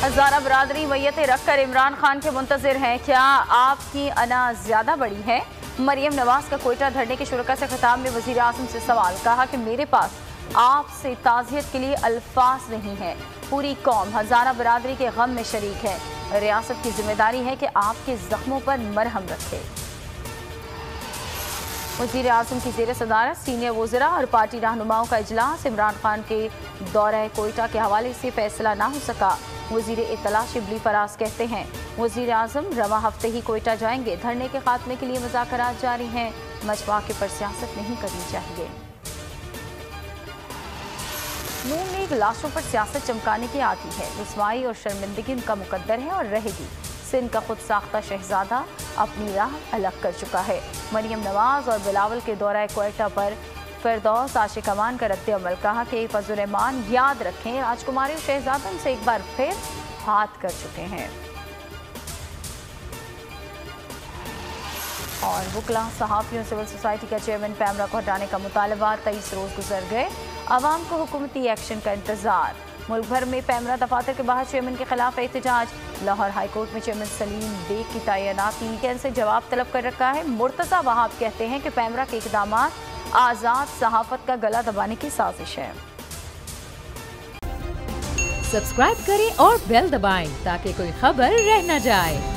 हजारा बरादरी मैयतें रखकर इमरान खान के मुंतजिर हैं। क्या आपकी अना ज्यादा बड़ी है? मरियम नवाज का कोयटा धरने के शुरका से खिताब में वजीर आजम से सवाल। कहा कि मेरे पास आपसे ताज़ियत के लिए अल्फाज नहीं है। पूरी कौम हजारा बरादरी के गम में शरीक है। रियासत की जिम्मेदारी है कि आपके जख्मों पर मरहम रखे। वज़ीर आज़म की ज़ेर सदारत सीनियर वज़रा और पार्टी रहनुमाओं का इजलास। इमरान खान के दौरे कोयटा के हवाले से फैसला ना हो सका। वज़ीर इत्तला शिबली फराज कहते हैं वज़ीर आज़म रवा हफ्ते ही कोयटा जाएंगे। धरने के खात्मे के लिए मुज़ाकरात जारी हैं। मजमा के पर सियासत नहीं करनी चाहिए। नून लीग लाशों पर सियासत चमकाने की आती है। रुसवाई और शर्मिंदगी उनका मुकद्दर है और रहेगी। सिंध का खुद साख्ता शहजादा अपनी राह अलग कर चुका है। मरियम नवाज और बिलावल के दौरा कोयटा पर फिरदौस आशिक अमान का रद्द अमल। कहा कि फजुल-ए-मान याद रखें राजकुमारी शहजादन से एक बार फिर हाथ कर चुके हैं। और वुकला सहाफ़ियों सिविल सोसाइटी का चेयरमैन पैमरा को हटाने का मुतालबा। 23 रोज गुजर गए, आवाम को हुकूमती एक्शन का इंतजार। मुल्क भर में पैमरा दफातर के बाहर चेयरमैन के खिलाफ एहतजाज। लाहौर हाईकोर्ट में चेयरमैन सलीम बेग की तैनाती से जवाब तलब कर रखा है। मुर्तज़ा वहाब कहते हैं कि पैमरा के इक़दाम आज़ाद सहाफ़त का गला दबाने की साजिश है। सब्सक्राइब करें और बेल दबाएं ताकि कोई खबर रह न जाए।